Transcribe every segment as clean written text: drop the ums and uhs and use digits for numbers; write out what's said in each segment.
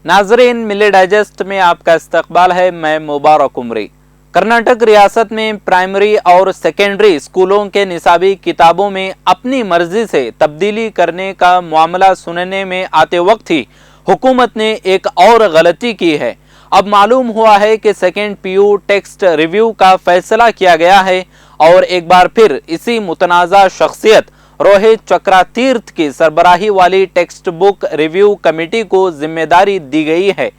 नाजरीन, मिले डाइजेस्ट में आपका इस्तकबाल है। मैं मुबारक उमरी। कर्नाटक रियासत में प्राइमरी और सेकेंडरी स्कूलों के निसाबी किताबों में अपनी मर्जी से तब्दीली करने का मामला सुनने में आते वक्त ही हुकूमत ने एक और गलती की है। अब मालूम हुआ है कि सेकेंड पीयू टेक्स्ट रिव्यू का फैसला किया गया है और एक बार फिर इसी मुतनाज़ा शख्सियत रोहित चक्रातीर्थ की सरबराही वाली टेक्स्ट बुक रिव्यू कमेटी को जिम्मेदारी दी गई है।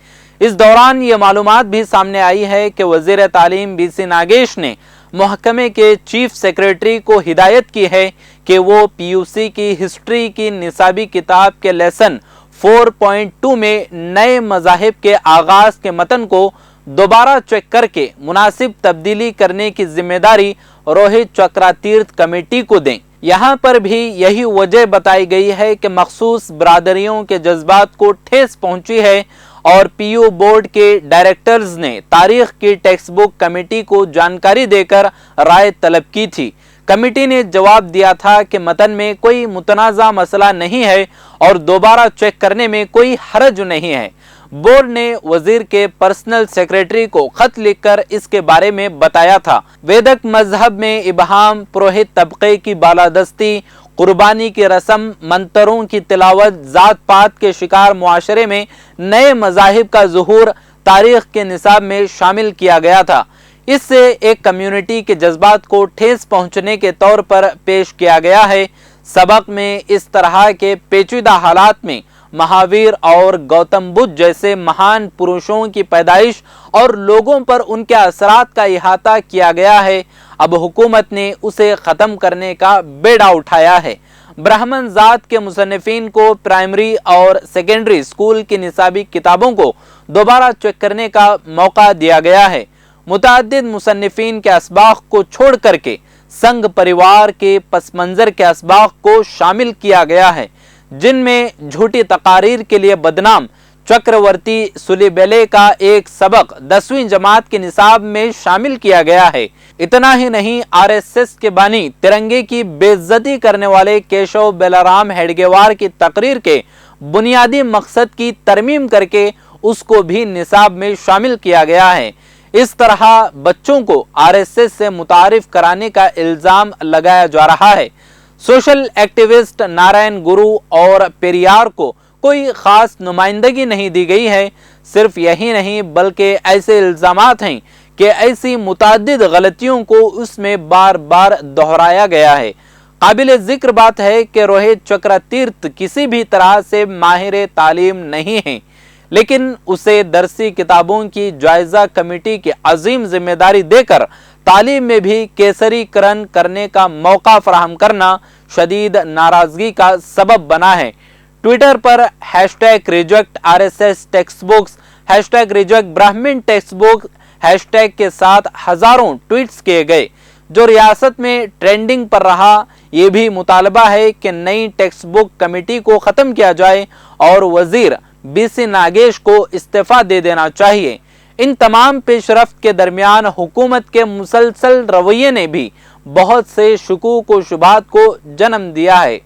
इस दौरान ये मालूमात भी सामने आई है कि वज़ीर तालीम बीसी नागेश ने महकमे के चीफ सेक्रेटरी को हिदायत की है कि वो पीयूसी की हिस्ट्री की निसाबी किताब के लेसन 4.2 में नए मज़ाहिब के आगाज़ के मतन को दोबारा चेक करके मुनासिब तब्दीली करने की जिम्मेदारी रोहित चक्रातीर्थ कमेटी को दें। यहाँ पर भी यही वजह बताई गई है कि मखसूस बरादरियों के जज्बात को ठेस पहुंची है और पीयू बोर्ड के डायरेक्टर्स ने तारीख की टेक्स्ट बुक कमेटी को जानकारी देकर राय तलब की थी। कमेटी ने जवाब दिया था कि मतन में कोई मुतनाज़ा मसला नहीं है और दोबारा चेक करने में कोई हरज नहीं है। बोर्ड ने वजीर के पर्सनल सेक्रेटरी को खत लिखकर इसके बारे में बताया था। वेदक मजहब में इबहाम, पुरोहित तबके की बालादस्ती, कुर्बानी की रस्म, मंतरों की तिलावत, जात पात के शिकार मुआशरे में नए मजाहिब का ज़ुहूर तारीख के निसाब में शामिल किया गया था। इससे एक कम्युनिटी के जज्बात को ठेस पहुंचने के तौर पर पेश किया गया है। सबक में इस तरह के पेचीदा हालात में महावीर और गौतम बुद्ध जैसे महान पुरुषों की पैदाइश और लोगों पर उनके असरात का इहाता किया गया है। अब हुकूमत ने उसे ख़त्म करने का बेड़ा उठाया है। ब्राह्मण ज़ात के मुसन्निफीन को प्राइमरी और सेकेंडरी स्कूल की निसाबी किताबों को दोबारा चेक करने का मौका दिया गया है। मुतअद्दिद मुसन्निफीन के असबाक को छोड़ करके संघ परिवार के पस मंज़र के असबाक को शामिल किया गया है, जिनमें झूठी तकारीर के लिए बदनाम चक्रवर्ती सुलीबेले का एक सबक 10वीं जमात के निसाब में शामिल किया गया है। इतना ही नहीं, आरएसएस के बानी तिरंगे की बेइज्जती करने वाले केशव बेलाराम हेडगेवार की तकरीर के बुनियादी मकसद की तरमीम करके उसको भी निसाब में शामिल किया गया है। इस तरह बच्चों को आरएसएस से मुतारिफ कराने का इल्ज़ाम लगाया जा रहा है। सोशल एक्टिविस्ट नारायण गुरु और पेरियार को कोई ख़ास नुमाइंदगी नहीं दी गई है। सिर्फ यही नहीं बल्कि ऐसे इल्ज़ामात हैं कि ऐसी मुतअद्दिद गलतियों को उसमें बार बार दोहराया गया है। काबिल ज़िक्र बात है कि रोहित चक्रातीर्थ किसी भी तरह से माहिर तालीम नहीं है, लेकिन उसे दरसी किताबों की जायज़ा कमेटी की अजीम जिम्मेदारी देकर तालीम में भी केसरीकरण करने का मौका फराहम करना शदीद नाराज़गी का सबब बना है। ट्विटर पर #reject RSS text books, #reject ब्राह्मण टेक्स्ट बुक हैशटैग के साथ हजारों ट्वीट्स किए गए। जो रियासत में ट्रेंडिंग पर रहा, ये भी मुतालबा है कि नई टेक्स्ट बुक कमेटी को ख़त्म किया जाए और वजीर बीसी नागेश को इस्तीफ़ा दे देना चाहिए। इन तमाम पेशरफ्त के दरमियान हुकूमत के मुसलसल रवैये ने भी बहुत से शुकूक व शुबहात को जन्म दिया है।